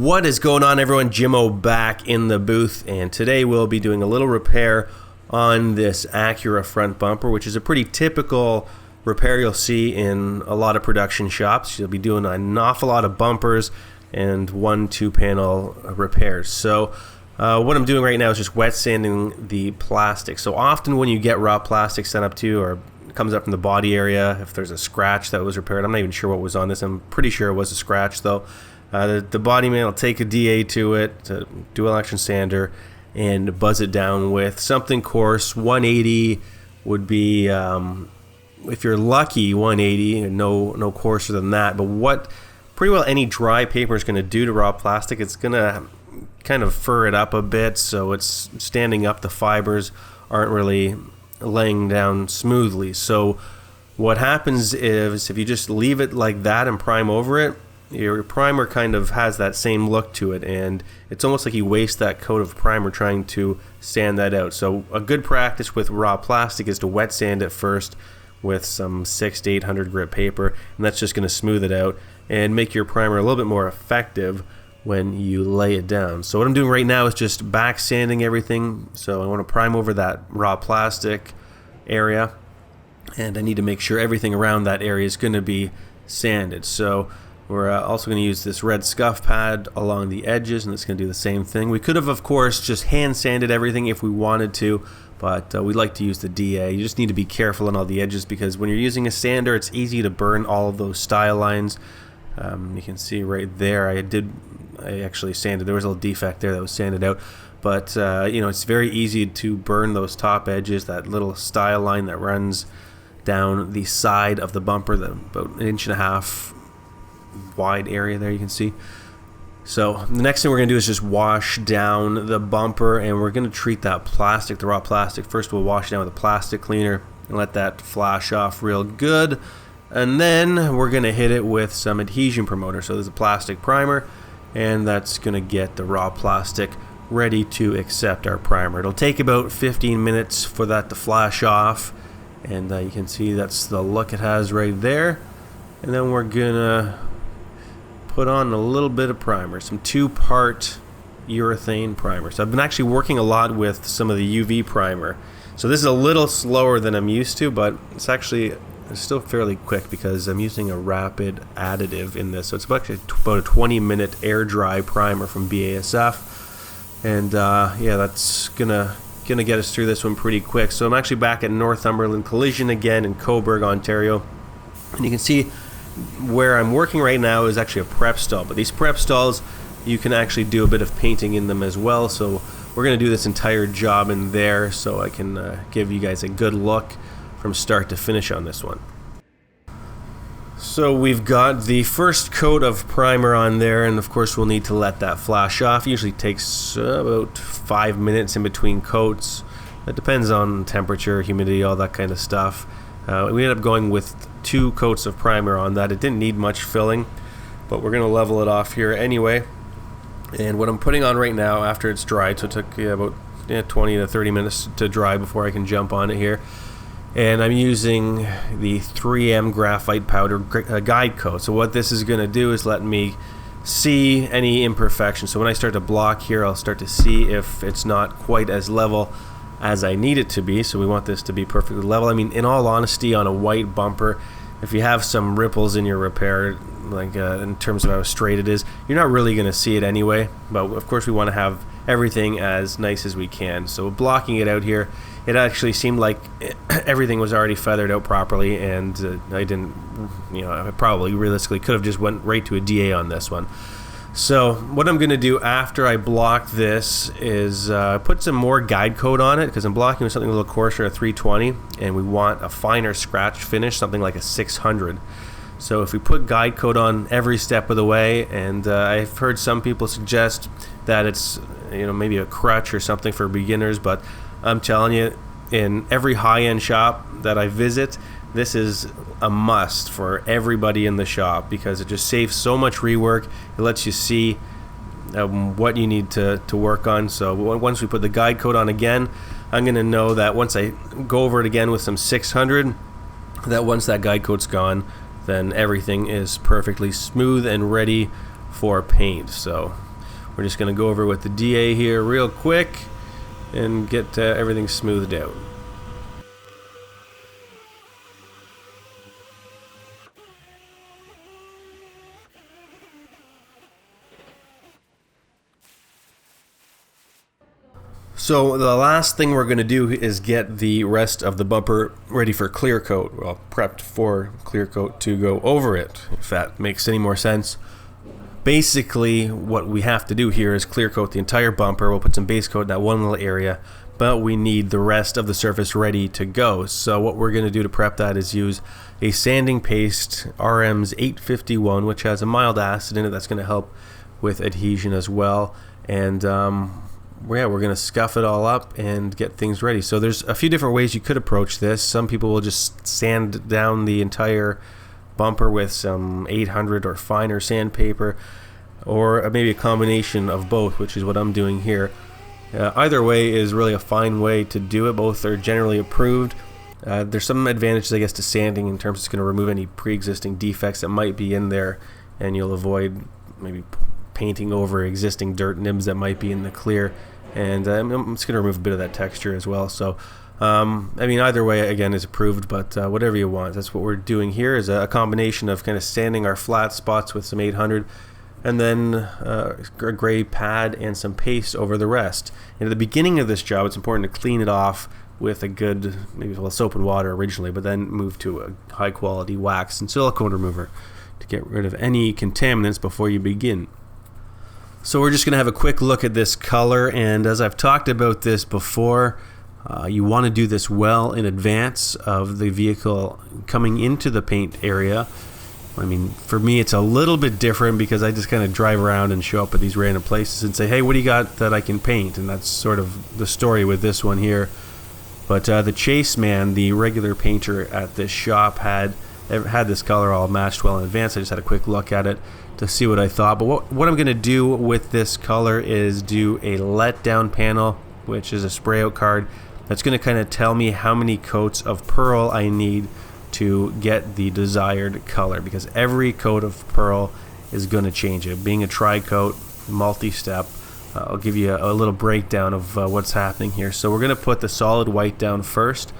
What is going on, everyone? Jimmo back in the booth, and today we'll be doing a little repair on this Acura front bumper, which is a pretty typical repair you'll see in a lot of production shops. You'll be doing an awful lot of bumpers and 1-2 panel repairs. So what I'm doing right now is just wet sanding the plastic. So often when you get raw plastic sent up to you, or it comes up from the body area, if there's a scratch that was repaired, I'm not even sure what was on this. I'm pretty sure it was a scratch though. The body man will take a DA to it, to do an electron sander, and buzz it down with something coarse. 180 would be, if you're lucky, 180, and no coarser than that. But what pretty well any dry paper is going to do to raw plastic, it's going to kind of fur it up a bit, so it's standing up. The fibers aren't really laying down smoothly. So what happens is if you just leave it like that and prime over it, your primer kind of has that same look to it, and it's almost like you waste that coat of primer trying to sand that out. So a good practice with raw plastic is to wet sand it first with some 600 to 800 grit paper, and that's just going to smooth it out and make your primer a little bit more effective when you lay it down. So what I'm doing right now is just back sanding everything. So I want to prime over that raw plastic area, and I need to make sure everything around that area is going to be sanded. So we're also going to use this red scuff pad along the edges, and it's going to do the same thing. We could have, of course, just hand sanded everything if we wanted to, but we like to use the DA. You just need to be careful on all the edges, because when you're using a sander, it's easy to burn all of those style lines. You can see right there, I actually sanded. There was a little defect there that was sanded out, but you know, it's very easy to burn those top edges, that little style line that runs down the side of the bumper, about 1.5 inches wide area there, you can see. So the next thing we're going to do is just wash down the bumper, and we're going to treat that plastic, the raw plastic. First we'll wash down with a plastic cleaner and let that flash off real good, and then we're going to hit it with some adhesion promoter. So there's a plastic primer, and that's going to get the raw plastic ready to accept our primer. It'll take about 15 minutes for that to flash off, and you can see that's the look it has right there. And then we're gonna put on a little bit of primer, some 2-part urethane primer. So I've been actually working a lot with some of the UV primer. So this is a little slower than I'm used to, but it's still fairly quick because I'm using a rapid additive in this. So it's about a 20-minute air dry primer from BASF, and yeah, that's gonna get us through this one pretty quick. So I'm actually back at Northumberland Collision again in Coburg, Ontario, and you can see where I'm working right now is actually a prep stall, but these prep stalls, you can actually do a bit of painting in them as well. So we're going to do this entire job in there, so I can give you guys a good look from start to finish on this one. So we've got the first coat of primer on there, and of course we'll need to let that flash off. It usually takes about 5 minutes in between coats. It depends on temperature, humidity, all that kind of stuff. We ended up going with 2 coats of primer on that. It didn't need much filling, but we're going to level it off here anyway. And what I'm putting on right now after it's dried, so it took about 20 to 30 minutes to dry before I can jump on it here. And I'm using the 3M graphite powder guide coat. So what this is going to do is let me see any imperfections. So when I start to block here, I'll start to see if it's not quite as level as I need it to be. So we want this to be perfectly level. I mean, in all honesty, on a white bumper, if you have some ripples in your repair, like in terms of how straight it is, you're not really going to see it anyway. But of course we want to have everything as nice as we can. So blocking it out here, it actually seemed like everything was already feathered out properly, and I didn't, I probably realistically could have just went right to a DA on this one. So what I'm going to do after I block this is put some more guide coat on it, because I'm blocking with something a little coarser, a 320, and we want a finer scratch finish, something like a 600. So if we put guide coat on every step of the way, and I've heard some people suggest that it's maybe a crutch or something for beginners, but I'm telling you, in every high-end shop that I visit, this is a must for everybody in the shop, because it just saves so much rework. It lets you see what you need to work on. So once we put the guide coat on again, I'm going to know that once I go over it again with some 600, that once that guide coat's gone, then everything is perfectly smooth and ready for paint. So We're just going to go over with the DA here real quick and get everything smoothed out. So the last thing we're going to do is get the rest of the bumper ready for clear coat, well, prepped for clear coat to go over it, if that makes any more sense. Basically, what we have to do here is clear coat the entire bumper. We'll put some base coat in that one little area, but we need the rest of the surface ready to go. So what we're going to do to prep that is use a sanding paste, RM's 851, which has a mild acid in it that's going to help with adhesion as well. And yeah, we're going to scuff it all up and get things ready. So there's a few different ways you could approach this. Some people will just sand down the entire bumper with some 800 or finer sandpaper, or maybe a combination of both, which is what I'm doing here. Either way is really a fine way to do it. Both are generally approved. There's some advantages, I guess, to sanding in terms it's going to remove any pre-existing defects that might be in there, and you'll avoid maybe painting over existing dirt nibs that might be in the clear. And I'm just going to remove a bit of that texture as well. So, I mean, either way, again, is approved, but whatever you want. That's what we're doing here, is a combination of kind of sanding our flat spots with some 800, and then a gray pad and some paste over the rest. And at the beginning of this job, it's important to clean it off with a good, maybe soap and water originally, but then move to a high-quality wax and silicone remover to get rid of any contaminants before you begin. So we're just going to have a quick look at this color, and as I've talked about this before, you want to do this well in advance of the vehicle coming into the paint area. I mean, for me it's a little bit different because I just kind of drive around and show up at these random places and say, hey, what do you got that I can paint? And that's sort of the story with this one here. But the Chase man, the regular painter at this shop, had this color all matched well in advance. I just had a quick look at it to see what I thought. But what I'm going to do with this color is do a letdown panel, which is a spray out card that's going to kind of tell me how many coats of pearl I need to get the desired color, because every coat of pearl is going to change it. Being a tri-coat, multi-step, I'll give you a little breakdown of what's happening here. So we're going to put the solid white down first,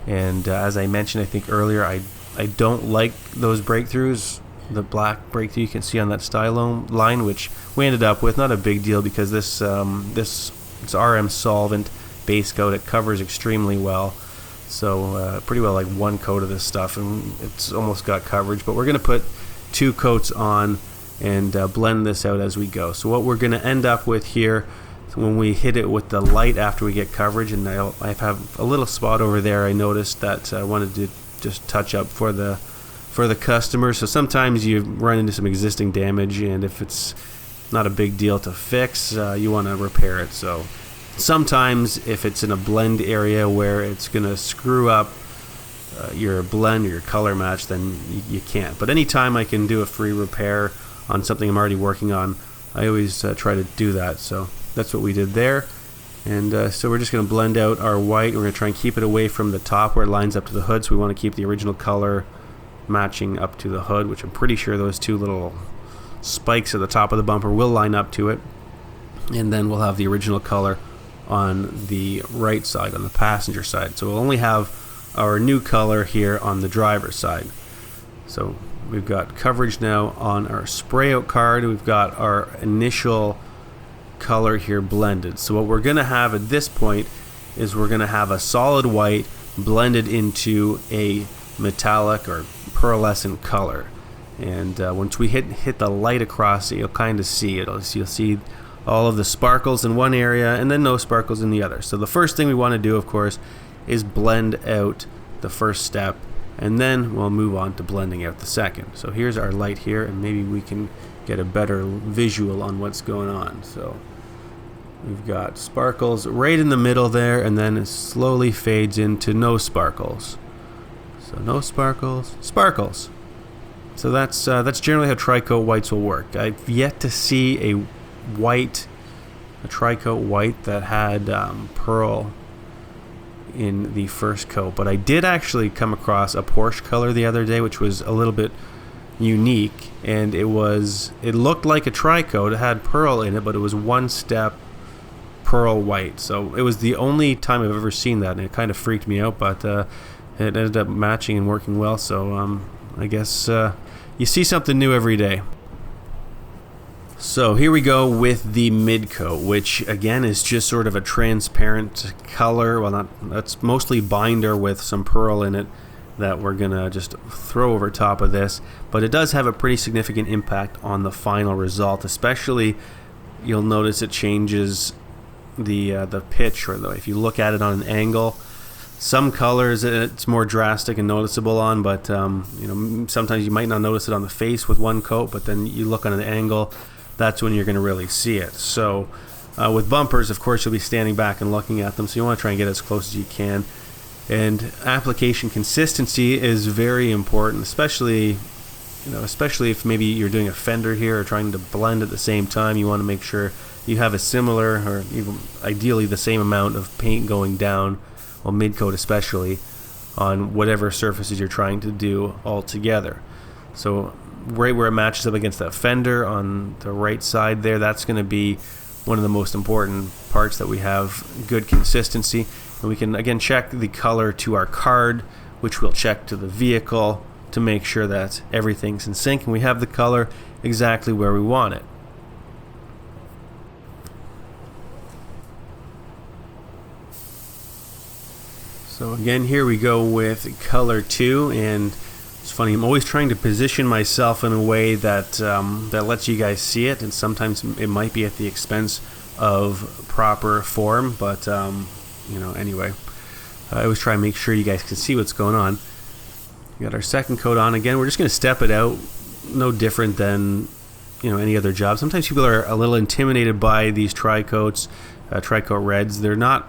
and as I mentioned I think earlier, I don't like those breakthroughs, the black breakthrough you can see on that stylo line, which we ended up with. Not a big deal because this it's RM solvent base coat. It covers extremely well, so pretty well like one coat of this stuff and it's almost got coverage. But we're going to put 2 coats on and blend this out as we go. So what we're going to end up with here, when we hit it with the light after we get coverage, and I have a little spot over there I noticed that I wanted to just touch up for the customer. So sometimes you run into some existing damage, and if it's not a big deal to fix, you want to repair it. So sometimes if it's in a blend area where it's going to screw up your blend or your color match, then you can't. But anytime I can do a free repair on something I'm already working on, I always try to do that. So that's what we did there. And so we're just going to blend out our white. We're going to try and keep it away from the top where it lines up to the hood, so we want to keep the original color matching up to the hood, which I'm pretty sure those 2 little spikes at the top of the bumper will line up to it. And then we'll have the original color on the right side, on the passenger side. So we'll only have our new color here on the driver's side. So we've got coverage now on our spray out card. We've got our initial color here blended. So what we're going to have at this point is we're going to have a solid white blended into a metallic or pearlescent color. And once we hit the light across it, you'll kind of see it. You'll see all of the sparkles in one area and then no sparkles in the other. So the first thing we want to do, of course, is blend out the first step, and then we'll move on to blending out the second. So here's our light here, and maybe we can get a better visual on what's going on. So we've got sparkles right in the middle there, and then it slowly fades into no sparkles. So no sparkles, sparkles. So that's generally how tri-coat whites will work. I've yet to see a tri-coat white that had pearl in the first coat, but I did actually come across a Porsche color the other day, which was a little bit unique, and it looked like a tri-coat. It had pearl in it, but it was one step pearl white. So it was the only time I've ever seen that, and it kind of freaked me out, but it ended up matching and working well. So I guess you see something new every day. So here we go with the Midcoat, which again is just sort of a transparent color. Well, that's mostly binder with some pearl in it that we're gonna just throw over top of this, but it does have a pretty significant impact on the final result. Especially, you'll notice it changes the pitch, or if you look at it on an angle. Some colors it's more drastic and noticeable on, but sometimes you might not notice it on the face with one coat, but then you look on an angle, that's when you're going to really see it. So with bumpers, of course, you'll be standing back and looking at them, so you want to try and get as close as you can. And application consistency is very important, especially if maybe you're doing a fender here or trying to blend at the same time. You want to make sure you have a similar, or even ideally the same amount of paint going down, well, Midcoat especially, on whatever surfaces you're trying to do all together. So right where it matches up against that fender on the right side there, that's going to be one of the most important parts, that we have good consistency. And we can again check the color to our card, which we'll check to the vehicle to make sure that everything's in sync and we have the color exactly where we want it. So again, here we go with color 2, and it's funny, I'm always trying to position myself in a way that that lets you guys see it, and sometimes it might be at the expense of proper form, but anyway, I always try and make sure you guys can see what's going on. We got our second coat on. Again, we're just going to step it out, no different than any other job. Sometimes people are a little intimidated by these tri-coats, tri-coat reds. They're not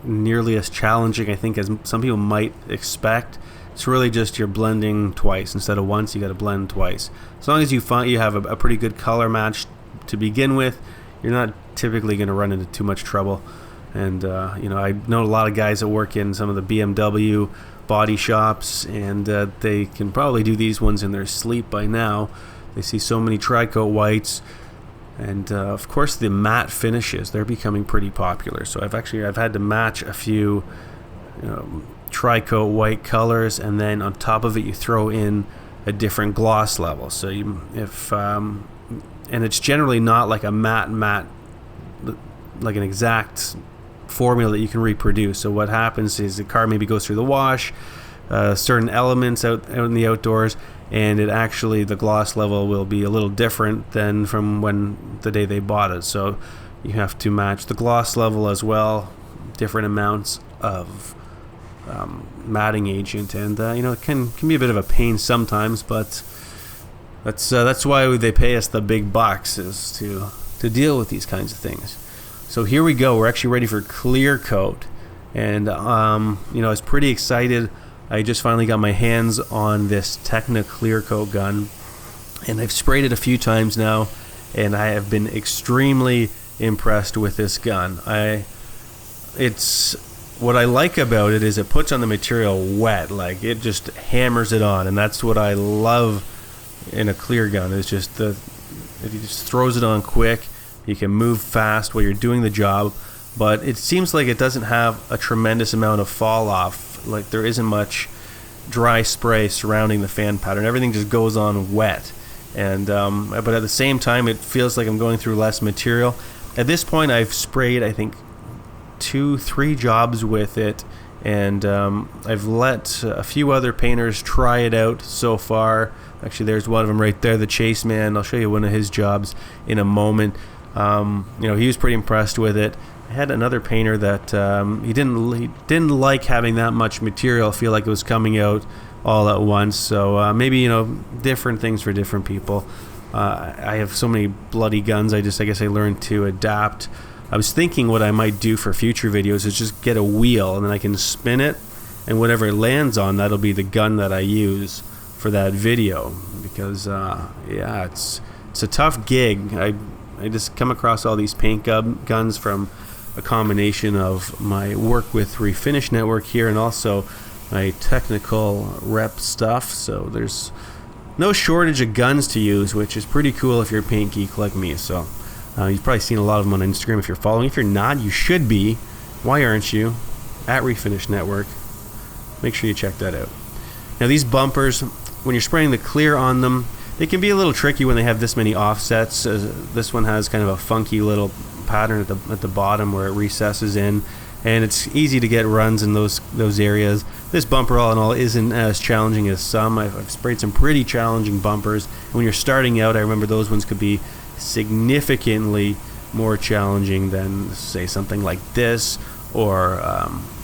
nearly as challenging, I think, as some people might expect. It's really just you're blending twice instead of once. You got to blend twice. As long as you find you have a pretty good color match to begin with, you're not typically going to run into too much trouble. And I know a lot of guys that work in some of the BMW body shops, and they can probably do these ones in their sleep by now. They see so many tri-coat whites, and of course the matte finishes, they're becoming pretty popular. So I've had to match a few tri-coat white colors, and then on top of it you throw in a different gloss level. So and it's generally not like a matte like an exact formula that you can reproduce. So what happens is the car maybe goes through the wash, certain elements out in the outdoors, and the gloss level will be a little different than from the day they bought it. So you have to match the gloss level as well, different amounts of matting agent, and it can be a bit of a pain sometimes, but that's why they pay us the big bucks, is to deal with these kinds of things. So here we go. We're actually ready for clear coat, and I was pretty excited. I just finally got my hands on this Techna clear coat gun, and I've sprayed it a few times now, and I have been extremely impressed with this gun. What I like about it is it puts on the material wet, like it just hammers it on, and that's what I love in a clear gun. It's just it just throws it on quick. You can move fast while you're doing the job, but it seems like it doesn't have a tremendous amount of fall off. Like there isn't much dry spray surrounding the fan pattern. Everything just goes on wet, and but at the same time it feels like I'm going through less material. At this point I've sprayed, I think, 2-3 jobs with it, and I've let a few other painters try it out so far. Actually, there's one of them right there, the Chase Man. I'll show you one of his jobs in a moment. He was pretty impressed with it. I had another painter that he didn't like having that much material, feel like it was coming out all at once. So maybe different things for different people. I have so many bloody guns. I guess I learned to adapt. I was thinking what I might do for future videos is just get a wheel, and then I can spin it, and whatever it lands on, that'll be the gun that I use for that video. Because it's a tough gig. I just come across all these paint guns from a combination of my work with Refinish Network here and also my technical rep stuff. So there's no shortage of guns to use, which is pretty cool if you're a paint geek like me. So you've probably seen a lot of them on Instagram if you're following. If you're not, you should be. Why aren't you? At Refinish Network. Make sure you check that out. Now these bumpers, when you're spraying the clear on them, they can be a little tricky when they have this many offsets. This one has kind of a funky little pattern at the bottom where it recesses in, and it's easy to get runs in those areas. This bumper, all in all, isn't as challenging as some. I've sprayed some pretty challenging bumpers. When you're starting out, I remember those ones could be significantly more challenging than, say, something like this, or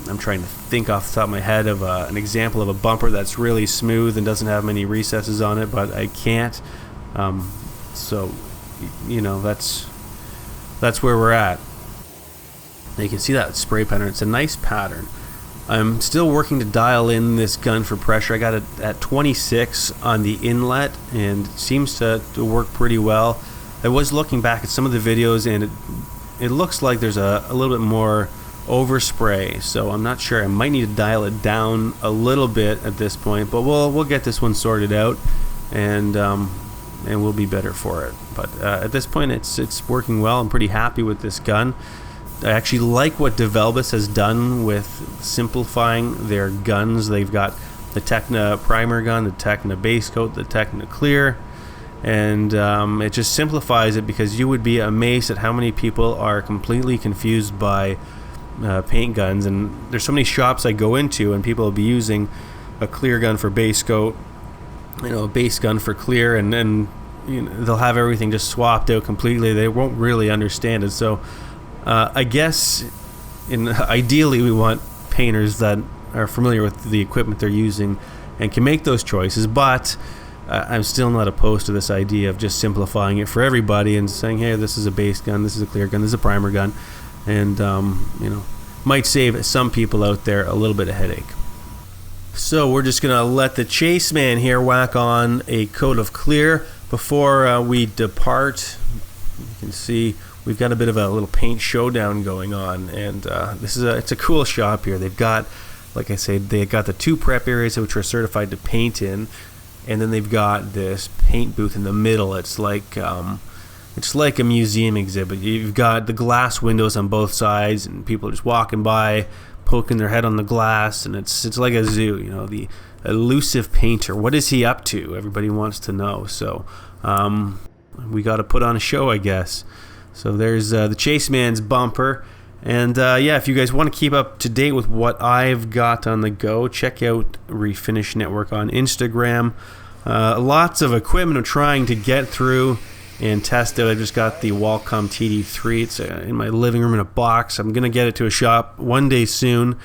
I'm trying to think off the top of my head of an example of a bumper that's really smooth and doesn't have many recesses on it, but I can't. So, you know, that's where we're at. Now you can see that spray pattern. It's a nice pattern. I'm still working to dial in this gun for pressure. I got it at 26 on the inlet, and it seems to work pretty well. I was looking back at some of the videos, and it looks like there's a little bit more overspray, so I'm not sure. I might need to dial it down a little bit at this point, but we'll get this one sorted out, and we'll be better for it. But at this point, it's working well. I'm pretty happy with this gun. I actually like what Develbus has done with simplifying their guns. They've got the Tecna primer gun, the Tecna base coat, the Tecna clear, and it just simplifies it, because you would be amazed at how many people are completely confused by paint guns. And there's so many shops I go into, and people will be using a clear gun for base coat, you know, a base gun for clear, and then you know, they'll have everything just swapped out completely. They won't really understand it. So I guess ideally we want painters that are familiar with the equipment they're using and can make those choices, but I'm still not opposed to this idea of just simplifying it for everybody and saying, hey, this is a base gun, this is a clear gun, this is a primer gun, and you know, might save some people out there a little bit of headache. So we're just gonna let the chase man here whack on a coat of clear before we depart. You can see we've got a bit of a little paint showdown going on, and it's a cool shop here. They've got, like I said, they got the two prep areas which are certified to paint in, and then they've got this paint booth in the middle. It's like a museum exhibit. You've got the glass windows on both sides, and people are just walking by, poking their head on the glass, and it's like a zoo. You know, the elusive painter. What is he up to? Everybody wants to know. So we got to put on a show, I guess. So there's the Chase Man's bumper. And yeah, if you guys want to keep up to date with what I've got on the go, check out Refinish Network on Instagram. Lots of equipment I'm trying to get through and test it. I just got the Wacom TD3. It's in my living room in a box. I'm going to get it to a shop one day soon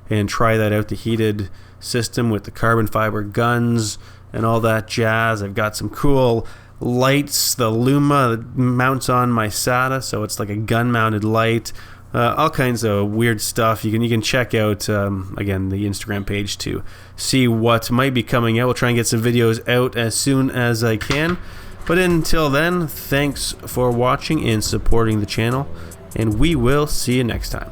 and try that out, the heated system with the carbon fiber guns and all that jazz. I've got some cool lights, the Luma that mounts on my SATA, so it's like a gun mounted light. All kinds of weird stuff. You can check out again the Instagram page to see what might be coming out. We'll try and get some videos out as soon as I can. But until then, thanks for watching and supporting the channel, and we will see you next time.